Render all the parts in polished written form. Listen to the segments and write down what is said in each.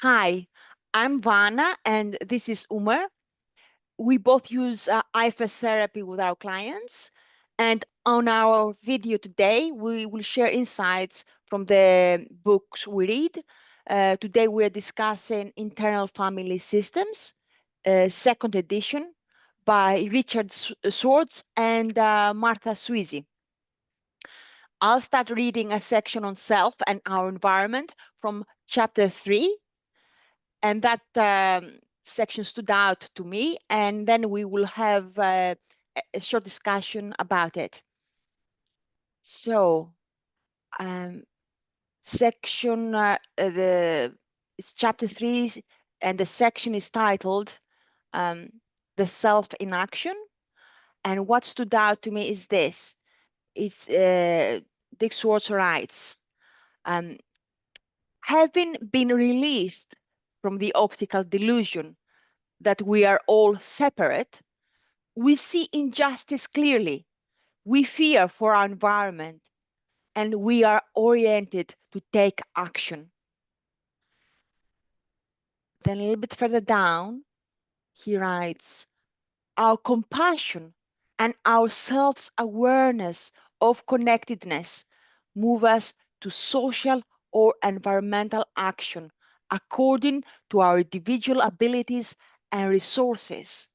Hi, I'm Vana and this is Umer. We both use IFS therapy with our clients. And on our video today, we will share insights from the books we read. Today, we're discussing Internal Family Systems, second edition by Richard Swartz and Martha Sweezy. I'll start reading a section on self and our environment from chapter 3, and that section stood out to me, and then we will have a short discussion about it. So, section it's chapter 3, and the section is titled "The Self in Action." And what stood out to me is this: it's Dick Swartz writes, having been released from the optical delusion that we are all separate, we see injustice clearly. We fear for our environment, and we are oriented to take action. Then a little bit further down, he writes, our compassion and our self-awareness of connectedness move us to social or environmental action according to our individual abilities and resources.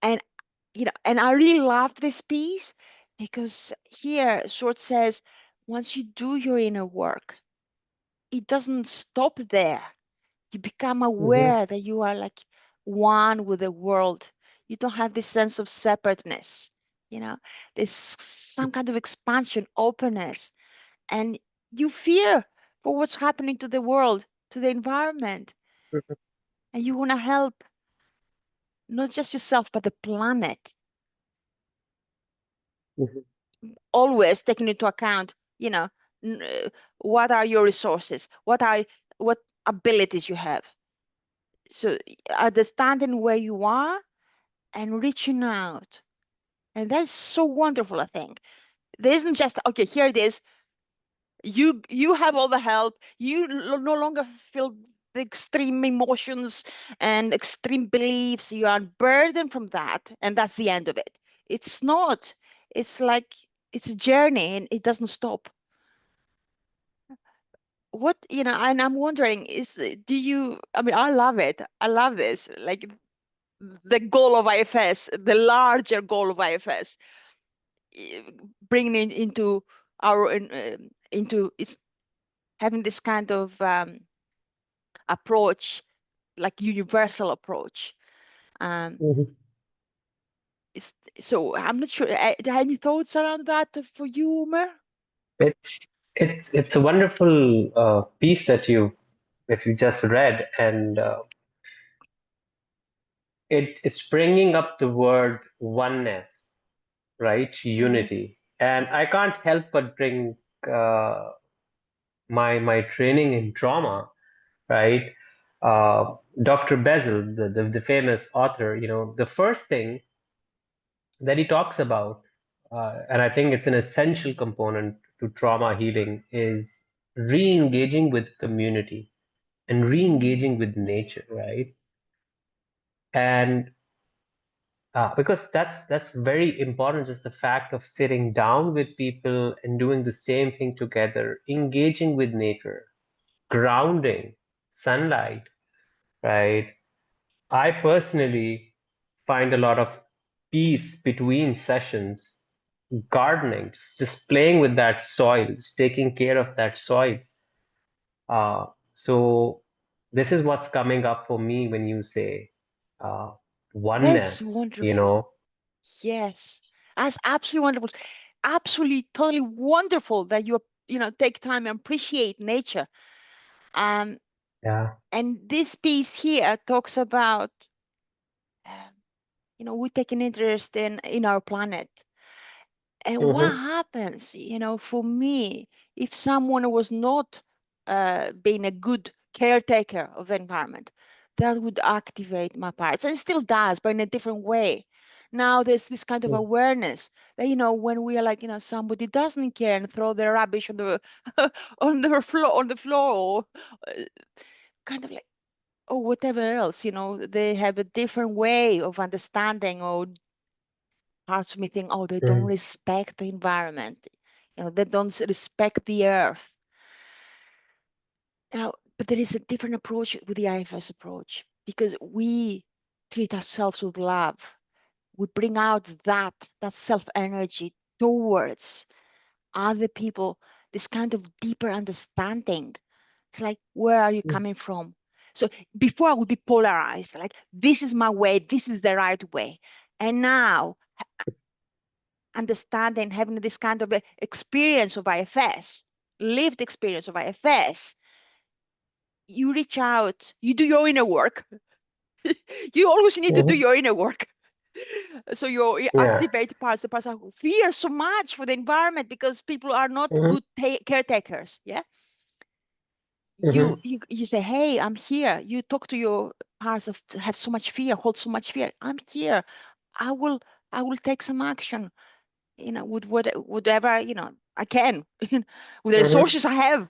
And and I really loved this piece because here Short says, once you do your inner work, it doesn't stop there. You become aware that you are like one with the world. You don't have this sense of separateness. There's some kind of expansion, openness, and you fear for what's happening to the world, to the environment, and you want to help not just yourself, but the planet. Always taking into account, what are your resources, what abilities you have. So understanding where you are and reaching out. And that's so wonderful, I think. There isn't just, okay, here it is. You have all the help. You no longer feel the extreme emotions and extreme beliefs. You are burdened from that, and that's the end of it. It's not. It's like it's a journey and it doesn't stop. And I'm wondering, I mean, I love it. I love this. Like the goal of IFS, the larger goal of IFS, bringing it into into it's having this kind of approach, like universal approach. Um, so I'm not sure. Any thoughts around that for you, Umer? It's it's a wonderful piece that you just read, and it's bringing up the word oneness, right? Unity, and I can't help but bring uh, my training in trauma, right? Dr. Bezel, the famous author, the first thing that he talks about, and I think it's an essential component to trauma healing, is re-engaging with community and re-engaging with nature, right? And because that's very important, just the fact of sitting down with people and doing the same thing together, engaging with nature, grounding, sunlight, right? I personally find a lot of peace between sessions, gardening, just playing with that soil, just taking care of that soil. So this is what's coming up for me when you say uh, That's oneness, wonderful. Yes, that's absolutely wonderful. Absolutely, totally wonderful that take time and appreciate nature. Um, Yeah. and this piece here talks about, we take an interest in our planet. And what Mm-hmm. happens, for me, if someone was not being a good caretaker of the environment, that would activate my parts, and still does, but in a different way. Now there's this kind of mm, awareness that, when we are like, somebody doesn't care and throw their rubbish on the on the floor, or uh, kind of like, or whatever else, they have a different way of understanding, or parts of me think, oh, they don't mm, respect the environment, they don't respect the earth. Now, but there is a different approach with the IFS approach, because we treat ourselves with love. We bring out that self energy towards other people, this kind of deeper understanding. It's like, where are you mm, coming from? So before I would be polarized, like, this is my way, this is the right way. And now, understanding, having this kind of experience of IFS, lived experience of IFS, you reach out, you do your inner work. You always need to do mhm. your inner work. So you Yeah. activate parts, the parts who fear so much for the environment because people are not Mhm, good caretakers. Yeah. You, mhm, you say, hey, I'm here. You talk to your parts of have so much fear, hold so much fear. I'm here. I will I will take some action, with whatever, I can, with the mhm, resources I have,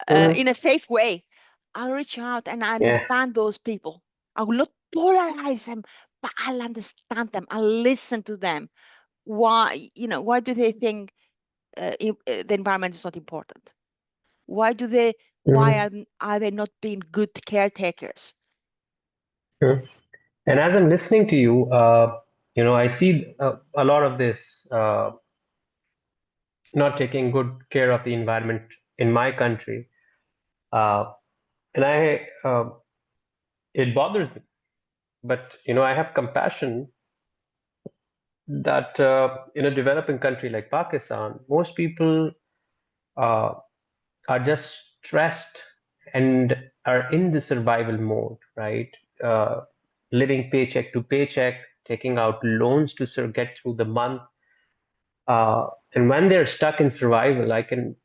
mhm. in a safe way. I'll reach out and I Yeah. understand those people. I will not polarize them, but I'll understand them. I'll listen to them. Why do they think the environment is not important? Why do they, why Mhm, are they not being good caretakers? mhm. And as I'm listening to you, I see a lot of this not taking good care of the environment in my country, uh, and it bothers me. But I have compassion that in a developing country like Pakistan, most people uh, are just stressed and are in the survival mode, right? Uh, Living paycheck to paycheck, taking out loans to get through the month. And when they're stuck in survival, I can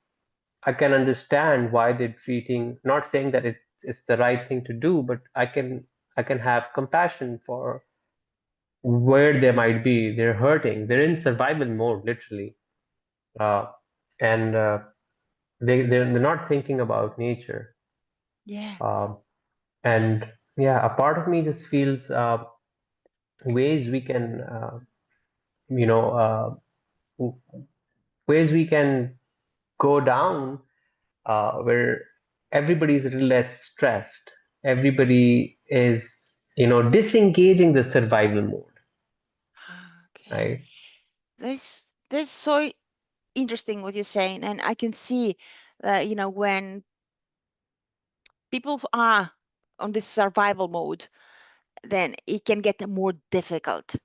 understand why they're treating. Not saying that it's the right thing to do, but I can have compassion for where they might be. They're hurting. They're in survival mode, literally, uh, and they're not thinking about nature. Yeah. Um, and yeah, a part of me just feels ways we can, you know, w- ways we can go down where everybody is a little less stressed. Everybody is, disengaging the survival mode, Okay. right? That's so interesting what you're saying, and I can see that, when people are on this survival mode, then it can get more difficult.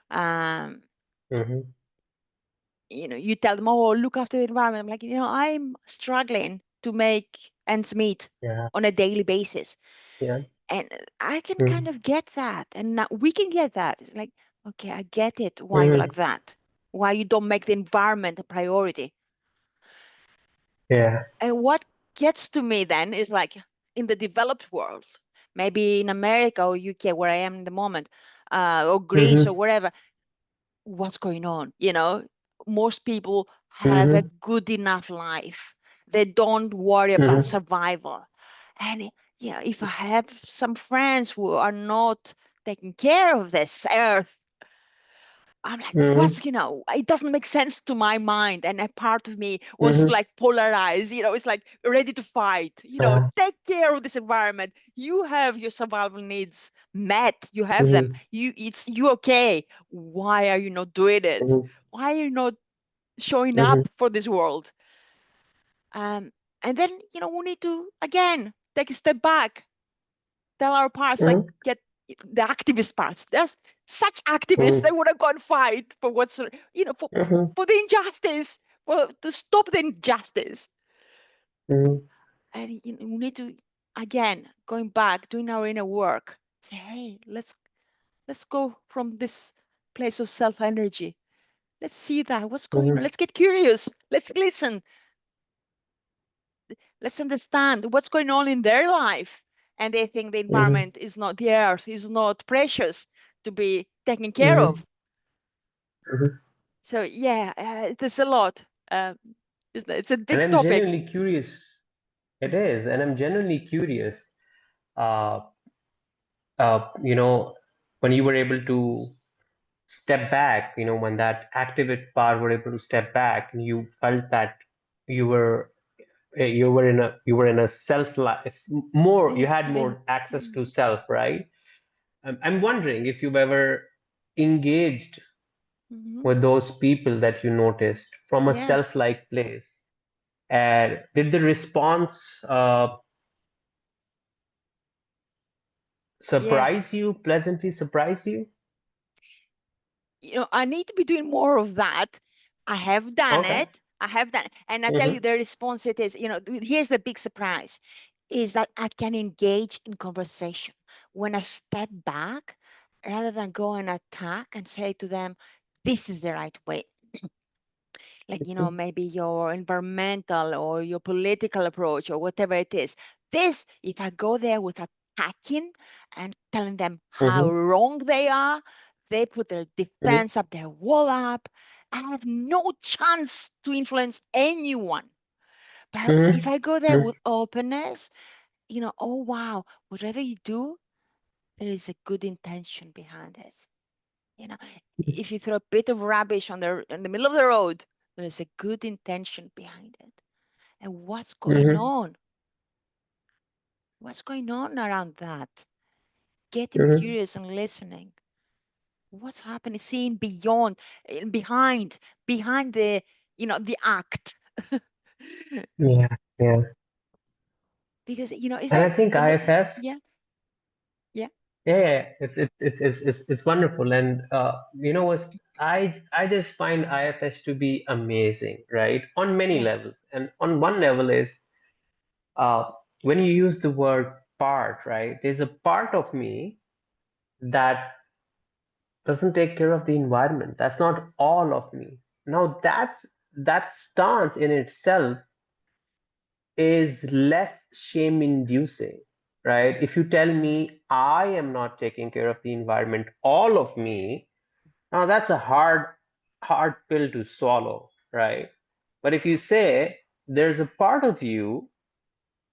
Um, Mm-hmm. you tell them, oh, look after the environment. I'm like, I'm struggling to make ends meet Yeah, on a daily basis. yeah. And I can kind Mm-hmm. of get that. And now we can get that. It's like, okay, I get it, why you're Mm-hmm. like that, why you don't make the environment a priority. Yeah. And what gets to me then is like, in the developed world, maybe in America or UK, where I am in the moment, or Greece or Mm-hmm. wherever, what's going on? Most people have a Mm-hmm. good enough life. They don't worry about Mm-hmm. survival. And, if I have some friends who are not taking care of this earth, I'm like, Mm-hmm. it doesn't make sense to my mind. And a part of me wants to Mm-hmm. like polarize, it's like ready to fight, Uh, take care of this environment. You have your survival needs met. You have them. mm-hmm. You okay. Why are you not doing it? Mm-hmm. Why are you not showing Mm-hmm. up for this world? And then, we need to, again, take a step back, tell our parts, like, Mm-hmm. get the activist parts. There's such activists that want to go and fight for Mm-hmm. for the injustice, for to stop the injustice. Mm-hmm. And we need to, again, going back, doing our inner work, say, hey, let's go from this place of self energy. Let's see that what's going on. Mm-hmm. Let's get curious. Let's listen. Let's understand what's going on in their life. And they think the Mm-hmm. environment is not, the earth is not precious to be taken care Mm-hmm. of. Mm-hmm. So yeah, there's a lot. It's a And big I'm topic. genuinely curious. It Mhm. is, and I'm genuinely curious. Uh, you know, when you were able to step back, when that activate part were able to step back, and you felt that you were you were in a self life more, you Yeah, had yeah. more access to Mhm. self, right? I'm wondering if you've ever engaged Mhm. with those people that you noticed from a Yes. self-like place, and did the response Yeah. surprise you, pleasantly surprise you? I need to be doing more of that. I have done Okay. it. I have done, and I tell you, Mm-hmm. the response it is, here's the big surprise, is that I can engage in conversation when I step back rather than go and attack and say to them, this is the right way. Like, maybe your environmental or your political approach or whatever it is. This, if I go there with attacking and telling them how Mm-hmm. wrong they are, they put their Mm-hmm. defense up, their wall up. I have no chance to influence anyone. But if Mm-hmm. I go there with openness, oh wow, whatever you do, there is a good intention behind it. You know, if you throw a bit of rubbish in the middle of the road, there is a good intention behind it. And what's going Mm-hmm. on? What's going on around that? Getting Mm-hmm. curious and listening. What's happening? Seeing beyond, behind the act. Yeah, yeah. Because it's And I like think IFS, yeah, yeah, yeah, yeah, it's wonderful. And was I just find IFS to be amazing, right? On many yeah. levels. And on one level is uh, when you use the word part, right? There's a part of me that doesn't take care of the environment. That's not all of me. Now that stance in itself is less shame inducing, right? If you tell me I am not taking care of the environment, all of me, now that's a hard pill to swallow, right? But if you say there's a part of you,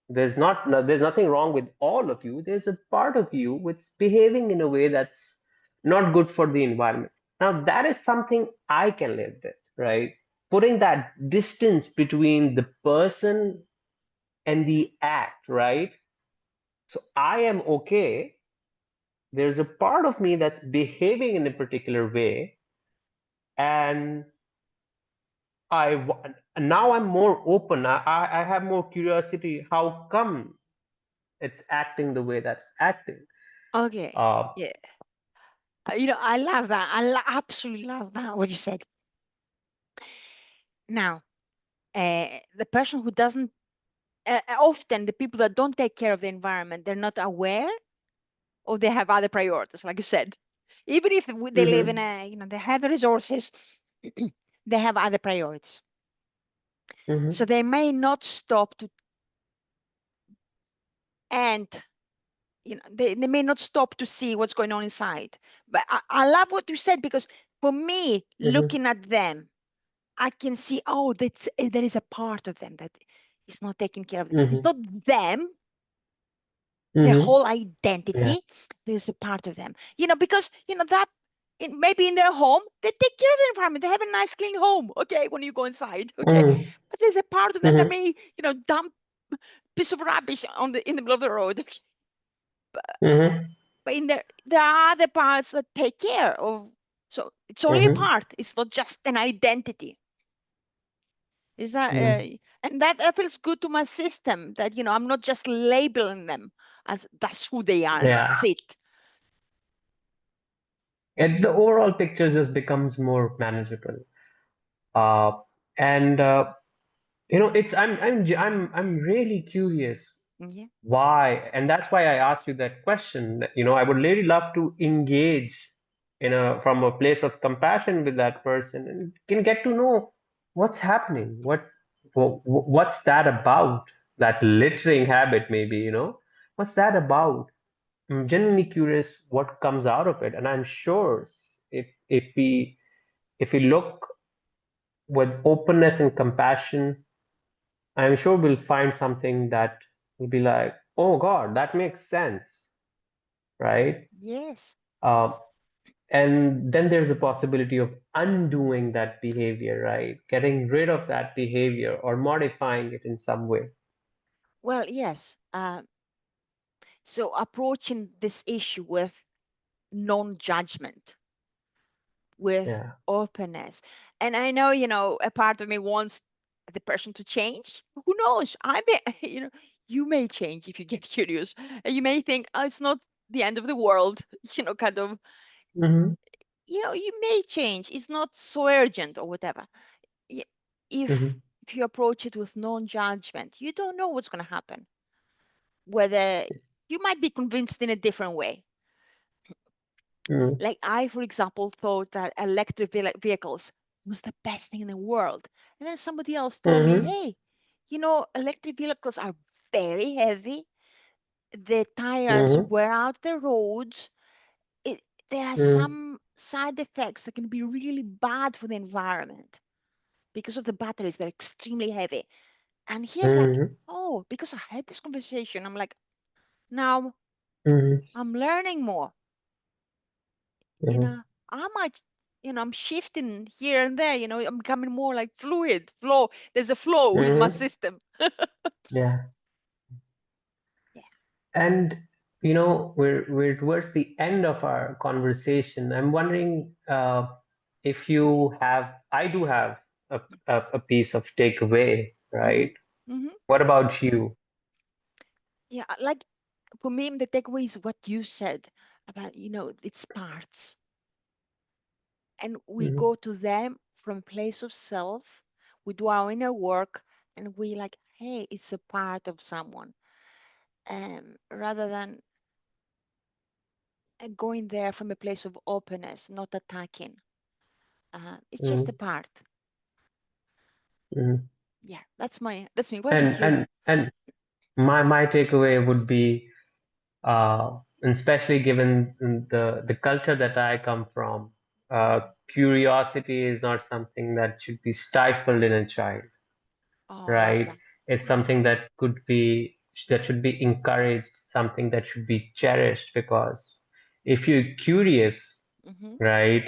there's nothing wrong with all of you. There's a part of you which is behaving in a way that's not good for the environment. Now that is something I can live with, right? Putting that distance between the person and the act, right? So I am okay. There's a part of me that's behaving in a particular way, and now I'm more open. I have more curiosity. How come it's acting the way that's acting? Okay, Uh, yeah. I love that. Absolutely love that what you said. Now, the person who doesn't often the people that don't take care of the environment, they're not aware or they have other priorities, like you said. Even if they live in mhm, a, they have the resources, they have other priorities. So mhm, they may not stop to, and they may not stop to see what's going on inside. But I love what you said, because for me, mhm, looking at them, I can see, oh, there is a part of them that is not taking care of them. It's mhm, not them, their mhm. whole Yeah. identity. There's a part of them, because that maybe in their home they take care of the environment, they have a nice clean home, okay, when you go inside, okay, Mhm, but there's a part of them that mhm, may dump piece of rubbish in the middle of the road. mhm, But there are other parts that take care of. So it's only a mhm, part, it's not just an identity. Is that mhm. and that feels good to my system, that I'm not just labeling them as that's who they are and Yeah. that's it. And the overall picture just becomes more manageable. Uh, and it's I'm really curious Yeah. why, and that's why I asked you that question. I would really love to engage from a place of compassion with that person and can get to know what's happening, what's that about, that littering habit maybe, what's that about? genuinely curious what comes out of it. And I'm sure if we look with openness and compassion, I'm sure we'll find something that will be like, oh God, that makes sense, right? Yes. Uh, and then there's a possibility of undoing that behavior, right? Getting rid of that behavior or modifying it in some way. Well, yes. So approaching this issue with non-judgment, with Yeah. openness. And I know, a part of me wants the person to change. Who knows? I may, you may change if you get curious. And you may think, oh, it's not the end of the world, kind of, Hmm. you may change. It's not so urgent or whatever. Y- If Hmm. if you approach it with non-judgment, you don't know what's going to happen. Whether you might be convinced in a different way. Hmm. Like I, for example, thought that electric vehicles was the best thing in the world. And then somebody else told me, Hmm. hey, electric vehicles are very heavy. The tires Hmm. wear out the roads. It, there are Hmm. some side effects that can be really bad for the environment because of the batteries. They're extremely heavy. And here's like, Hmm. oh, because I had this conversation, I'm like, now Hmm. I'm learning more. you Hmm. know I might, I'm shifting here and there, I'm becoming more like fluid flow. There's a flow in my Hmm. system. Yeah. Yeah. And we're towards the end of our conversation. I'm wondering if you have. I do have a piece of takeaway, Mm-hmm. right? Mm-hmm. What about you? Yeah, like for me, the takeaway is what you said about, its parts, and we Hmm. go to them from a place of self. We do our inner work, and we like, hey, it's a part of someone, rather than going there from a place of openness, not attacking. It's just a Hmm. part. Hmm. Yeah, that's me. What And about you? and my takeaway would be, and especially given the culture that I come from, curiosity is not something that should be stifled in a child, Oh, I love right? that. It's something that should be encouraged, something that should be cherished, because if you're curious, Mm-hmm. right,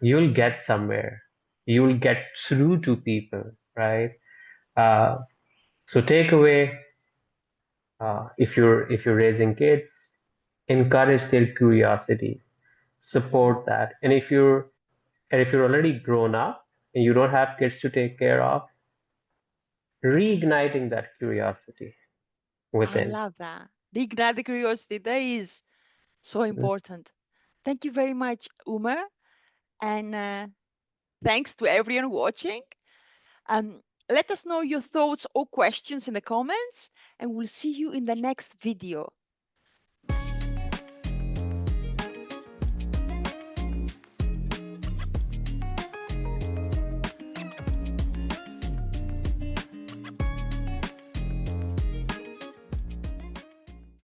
you'll get somewhere. You'll get through to people, right? Uh, so take away, if you're raising kids, encourage their curiosity, Mm-hmm. support that. And if you're already grown up and you don't have kids to take care of, reigniting that curiosity I within. love that. Reignite the curiosity. That is so important. Thank you very much, Umer, and thanks to everyone watching. Let us know your thoughts or questions in the comments, and we'll see you in the next video.